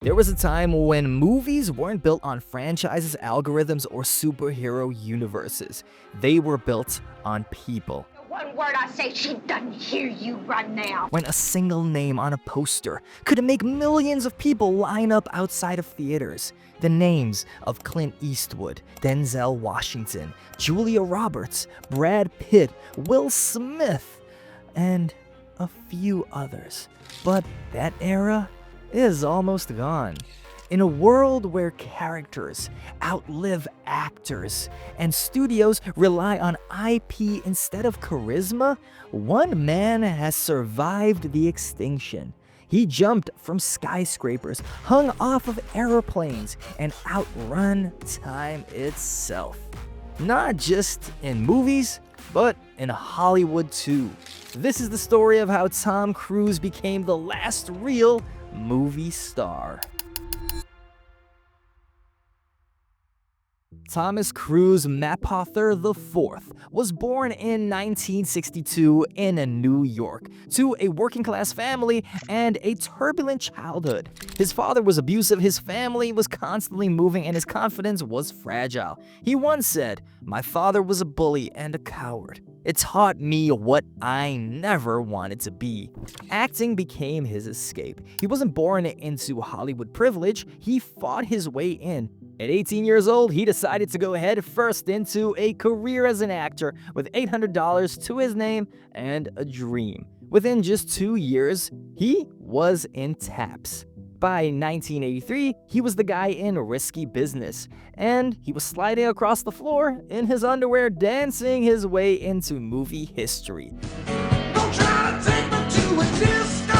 There was a time when movies weren't built on franchises, algorithms, or superhero universes. They were built on people. One word I say, she doesn't hear you right now. When a single name on a poster could make millions of people line up outside of theaters. The names of Clint Eastwood, Denzel Washington, Julia Roberts, Brad Pitt, Will Smith, and a few others. But that era is almost gone. In a world where characters outlive actors and studios rely on IP instead of charisma, one man has survived the extinction. He jumped from skyscrapers, hung off of airplanes, and outrun time itself. Not just in movies, but in Hollywood too. This is the story of how Tom Cruise became the last real movie star. Thomas Cruise Mapother IV was born in 1962 in New York to a working-class family and a turbulent childhood. His father was abusive, his family was constantly moving, and his confidence was fragile. He once said, "My father was a bully and a coward. It taught me what I never wanted to be." Acting became his escape. He wasn't born into Hollywood privilege, he fought his way in. At 18 years old, he decided to go head first into a career as an actor with $800 to his name and a dream. Within just 2 years, he was in taps. By 1983, he was the guy in Risky Business, and he was sliding across the floor in his underwear, dancing his way into movie history. Don't try to take me to a disco.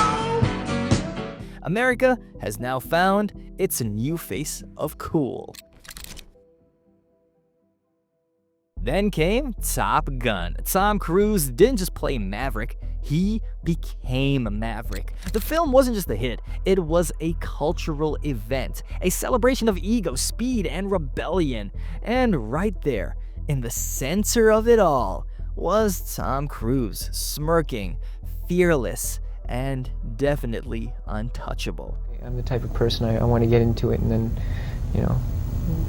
America has now found its new face of cool. Then came Top Gun. Tom Cruise didn't just play Maverick, he became Maverick. The film wasn't just a hit, it was a cultural event, a celebration of ego, speed, and rebellion. And right there, in the center of it all, was Tom Cruise, smirking, fearless, and definitely untouchable. I'm the type of person I want to get into it and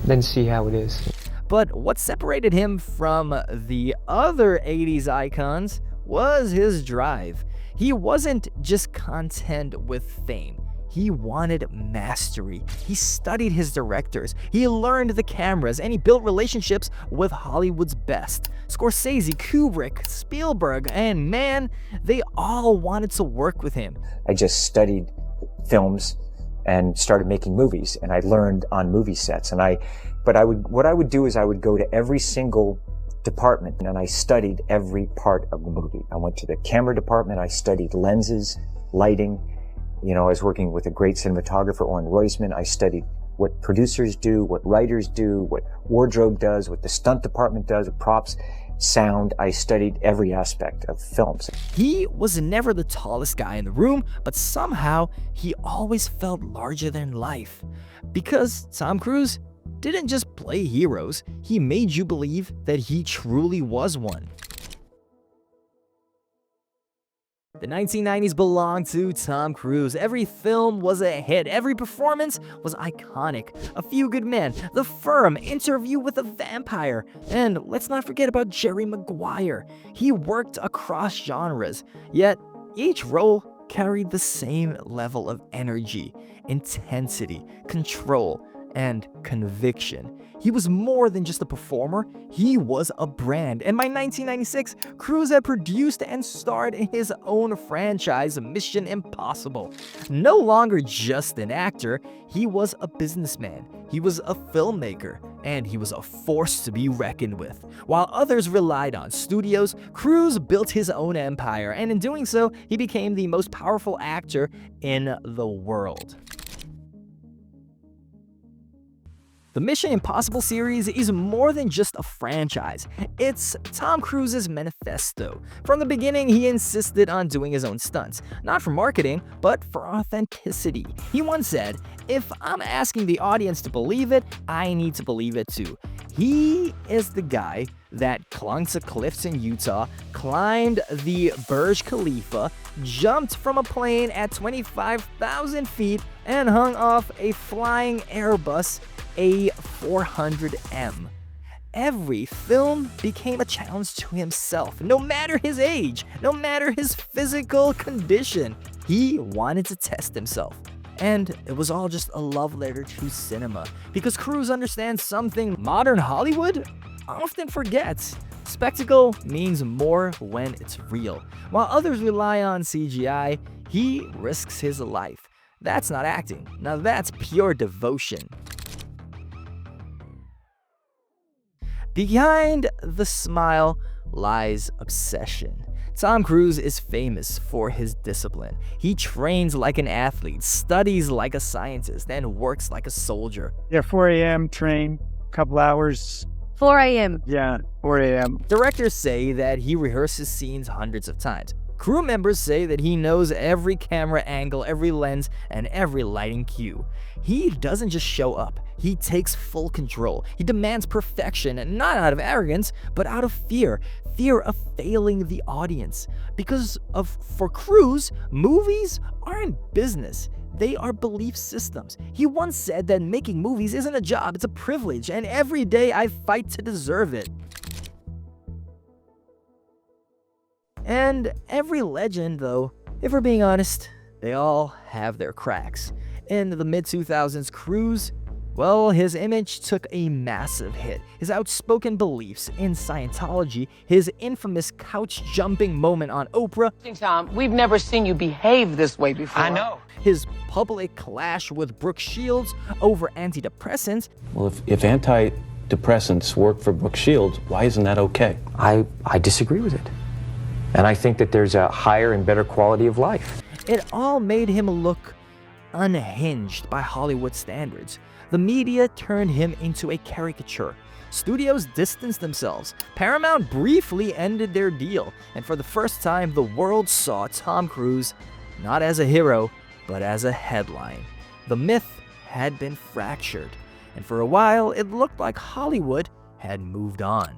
then see how it is. But what separated him from the other 80s icons was his drive. He wasn't just content with fame. He wanted mastery. He studied his directors, he learned the cameras, and he built relationships with Hollywood's best. Scorsese, Kubrick, Spielberg, and man, they all wanted to work with him. I just studied films and started making movies, and I learned on movie sets. What I would do is I would go to every single department and I studied every part of the movie. I went to the camera department, I studied lenses, lighting. I was working with a great cinematographer, Oren Roisman. I studied what producers do, what writers do, what wardrobe does, what the stunt department does, props, sound. I studied every aspect of films. He was never the tallest guy in the room, but somehow he always felt larger than life. Because Tom Cruise didn't just play heroes, he made you believe that he truly was one. The 1990s belonged to Tom Cruise. Every film was a hit. Every performance was iconic. A Few Good Men, The Firm, Interview with a Vampire, and let's not forget about Jerry Maguire. He worked across genres, yet each role carried the same level of energy, intensity, control, and conviction. He was more than just a performer, he was a brand. And by 1996, Cruise had produced and starred in his own franchise, Mission Impossible. No longer just an actor, he was a businessman, he was a filmmaker, and he was a force to be reckoned with. While others relied on studios, Cruise built his own empire, and in doing so, he became the most powerful actor in the world. The Mission Impossible series is more than just a franchise. It's Tom Cruise's manifesto. From the beginning, he insisted on doing his own stunts, not for marketing, but for authenticity. He once said, "If I'm asking the audience to believe it, I need to believe it too." He is the guy that clung to cliffs in Utah, climbed the Burj Khalifa, jumped from a plane at 25,000 feet, and hung off a flying Airbus A400M. Every film became a challenge to himself, no matter his age, no matter his physical condition. He wanted to test himself. And it was all just a love letter to cinema, because Cruise understands something modern Hollywood often forgets. Spectacle means more when it's real. While others rely on CGI, he risks his life. That's not acting. Now that's pure devotion. Behind the smile lies obsession. Tom Cruise is famous for his discipline. He trains like an athlete, studies like a scientist, and works like a soldier. Yeah, 4 a.m. train, couple hours. 4 a.m. Yeah, 4 a.m. Directors say that he rehearses scenes hundreds of times. Crew members say that he knows every camera angle, every lens, and every lighting cue. He doesn't just show up, he takes full control. He demands perfection, not out of arrogance, but out of fear of failing the audience. For Cruise, movies aren't business. They are belief systems. He once said that making movies isn't a job, it's a privilege, and every day I fight to deserve it. And every legend, though, if we're being honest, they all have their cracks. In the mid-2000s, Cruise, well, his image took a massive hit. His outspoken beliefs in Scientology, his infamous couch-jumping moment on Oprah, Tom, we've never seen you behave this way before. I know. his public clash with Brooke Shields over antidepressants. Well, if antidepressants work for Brooke Shields, why isn't that okay? I disagree with it. And I think that there's a higher and better quality of life. It all made him look unhinged by Hollywood standards. The media turned him into a caricature. Studios distanced themselves. Paramount briefly ended their deal. And for the first time, the world saw Tom Cruise not as a hero, but as a headline. The myth had been fractured. And for a while, it looked like Hollywood had moved on.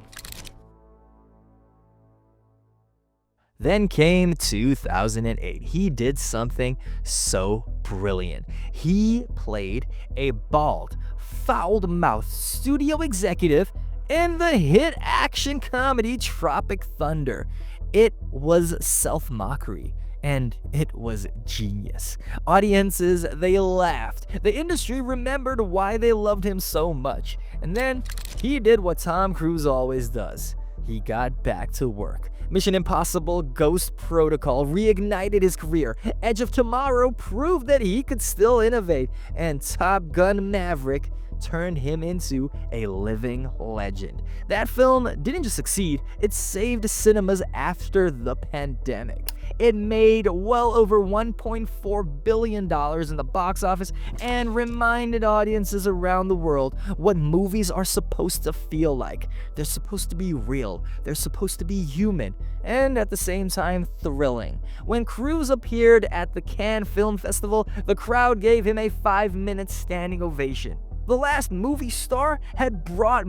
Then came 2008. He did something so brilliant. He played a bald, foul-mouthed studio executive in the hit action comedy Tropic Thunder. It was self-mockery, and it was genius. Audiences, they laughed. The industry remembered why they loved him so much. And then he did what Tom Cruise always does. He got back to work. Mission Impossible Ghost Protocol reignited his career. Edge of Tomorrow proved that he could still innovate. And Top Gun Maverick turned him into a living legend. That film didn't just succeed, it saved cinemas after the pandemic. It made well over $1.4 billion in the box office and reminded audiences around the world what movies are supposed to feel like. They're supposed to be real, they're supposed to be human, and at the same time thrilling. When Cruise appeared at the Cannes Film Festival, the crowd gave him a 5-minute standing ovation. The last movie star had brought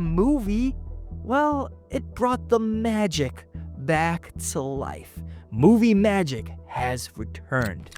it brought the magic back to life. Movie magic has returned.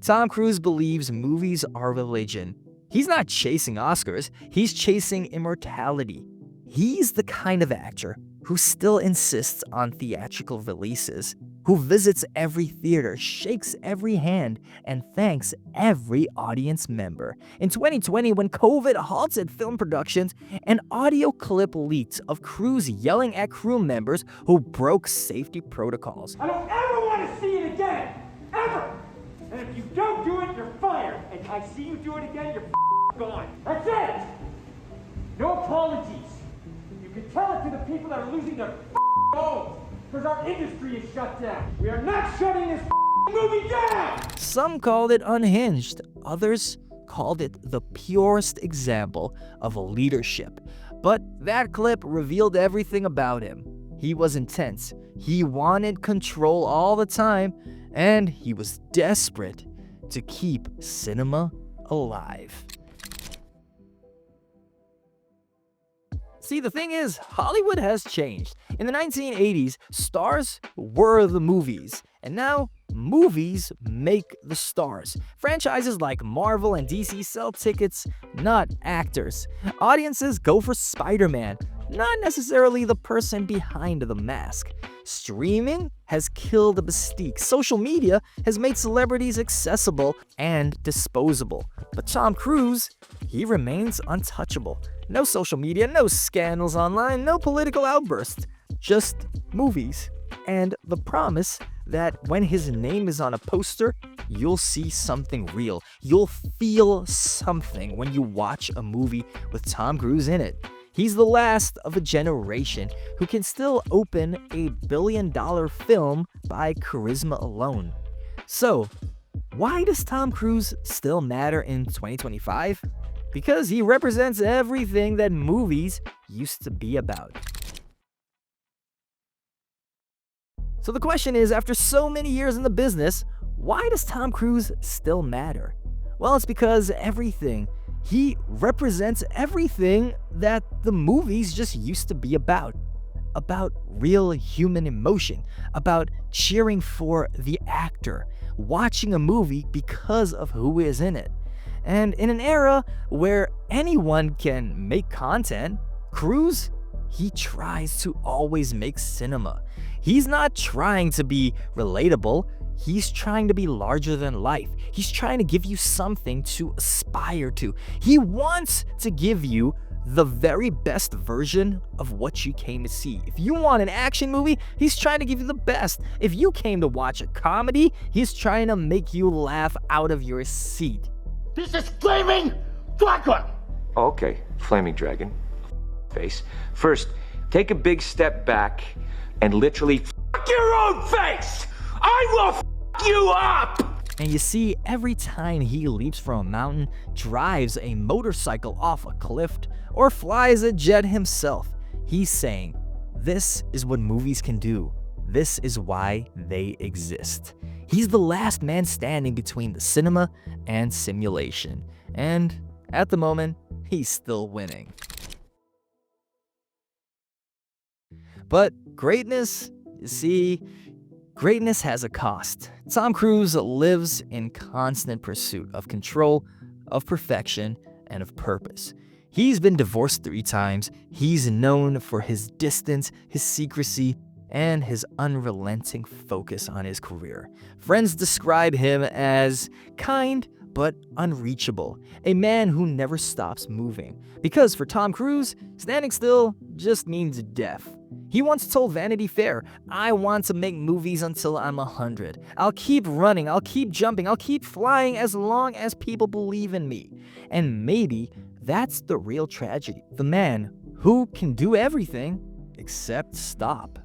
Tom Cruise believes movies are religion. He's not chasing Oscars, he's chasing immortality. He's the kind of actor who still insists on theatrical releases, who visits every theater, shakes every hand, and thanks every audience member. In 2020, when COVID halted film productions, an audio clip leaked of Cruise yelling at crew members who broke safety protocols. I don't ever want to see it again! Ever! And if you don't do it, you're fired! And I see you do it again, you're gone. That's it! No apologies. You can tell it to the people that are losing their homes. Because our industry is shut down. We are not shutting this movie down! Some called it unhinged. Others called it the purest example of leadership. But that clip revealed everything about him. He was intense. He wanted control all the time. And he was desperate to keep cinema alive. See, the thing is, Hollywood has changed. In the 1980s, stars were the movies, and now movies make the stars. Franchises like Marvel and DC sell tickets, not actors. Audiences go for Spider-Man, not necessarily the person behind the mask. Streaming has killed the mystique. Social media has made celebrities accessible and disposable. But Tom Cruise, he remains untouchable. No social media, no scandals online, no political outbursts. Just movies. And the promise that when his name is on a poster, you'll see something real. You'll feel something when you watch a movie with Tom Cruise in it. He's the last of a generation who can still open a billion-dollar film by charisma alone. So, why does Tom Cruise still matter in 2025? Because he represents everything that movies used to be about. So the question is, after so many years in the business, why does Tom Cruise still matter? Well, it's because he represents everything that the movies just used to be about. About real human emotion, about cheering for the actor, watching a movie because of who is in it. And in an era where anyone can make content, Cruise, he tries to always make cinema. He's not trying to be relatable. He's trying to be larger than life. He's trying to give you something to aspire to. He wants to give you the very best version of what you came to see. If you want an action movie, he's trying to give you the best. If you came to watch a comedy, he's trying to make you laugh out of your seat. This is flaming vodka! Okay, flaming dragon. Face. First, take a big step back and literally Fuck your own face! I will f you up! And you see, every time he leaps from a mountain, drives a motorcycle off a cliff, or flies a jet himself, he's saying, this is what movies can do. This is why they exist. He's the last man standing between the cinema and simulation. And at the moment, he's still winning. But greatness, you see, greatness has a cost. Tom Cruise lives in constant pursuit of control, of perfection, and of purpose. He's been divorced 3 times. He's known for his distance, his secrecy, and his unrelenting focus on his career. Friends describe him as kind but unreachable, a man who never stops moving. Because for Tom Cruise, standing still just means death. He once told Vanity Fair, "I want to make movies until I'm 100. I'll keep running, I'll keep jumping, I'll keep flying as long as people believe in me." And maybe that's the real tragedy. The man who can do everything except stop.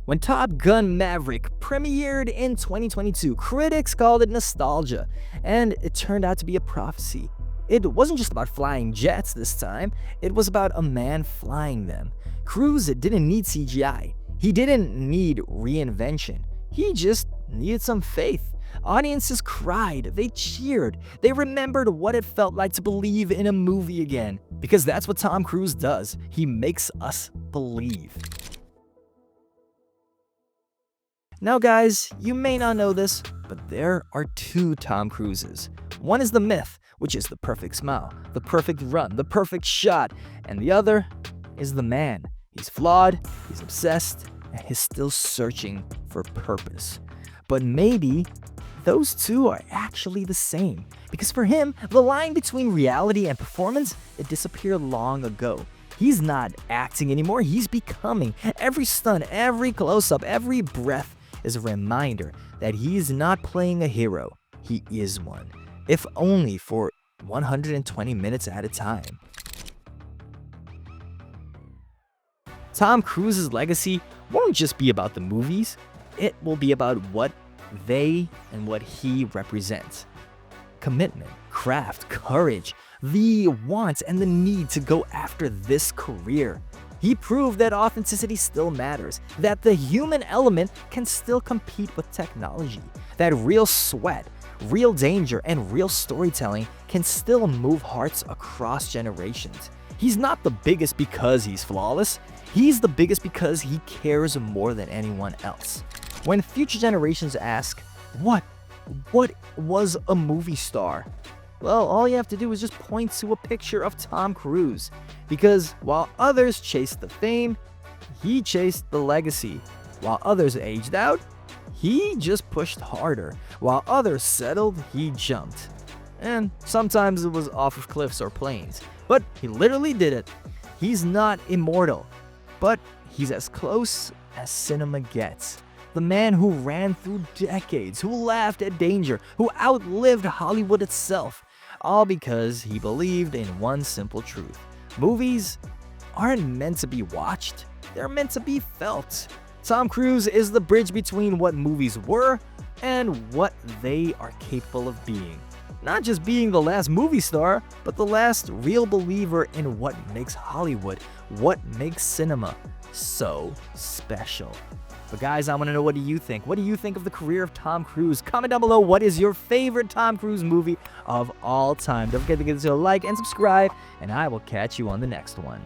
When Top Gun Maverick premiered in 2022, critics called it nostalgia, and it turned out to be a prophecy. It wasn't just about flying jets this time, it was about a man flying them. Cruise didn't need CGI. He didn't need reinvention. He just needed some faith. Audiences cried, they cheered, they remembered what it felt like to believe in a movie again. Because that's what Tom Cruise does. He makes us believe. Now guys, you may not know this, but there are 2 Tom Cruises. One is the myth, which is the perfect smile, the perfect run, the perfect shot, and the other is the man. He's flawed, he's obsessed, and he's still searching for purpose. But maybe those 2 are actually the same, because for him, the line between reality and performance, it disappeared long ago. He's not acting anymore, he's becoming. Every stunt, every close-up, every breath is a reminder that he is not playing a hero, he is one. If only for 120 minutes at a time. Tom Cruise's legacy won't just be about the movies, it will be about what they and what he represents. Commitment, craft, courage, the want and the need to go after this career. He proved that authenticity still matters, that the human element can still compete with technology, that real sweat, Real danger and real storytelling can still move hearts across generations. He's not the biggest because he's flawless. He's the biggest because he cares more than anyone else. When future generations ask, what was a movie star? Well, all you have to do is just point to a picture of Tom Cruise. Because while others chased the fame, he chased the legacy. While others aged out, he just pushed harder. While others settled, he jumped. And sometimes it was off of cliffs or planes. But he literally did it. He's not immortal, but he's as close as cinema gets. The man who ran through decades, who laughed at danger, who outlived Hollywood itself. All because he believed in one simple truth. Movies aren't meant to be watched, they're meant to be felt. Tom Cruise is the bridge between what movies were and what they are capable of being. Not just being the last movie star, but the last real believer in what makes Hollywood, what makes cinema so special. But guys, I want to know, what do you think? What do you think of the career of Tom Cruise? Comment down below, what is your favorite Tom Cruise movie of all time? Don't forget to give this a like and subscribe, and I will catch you on the next one.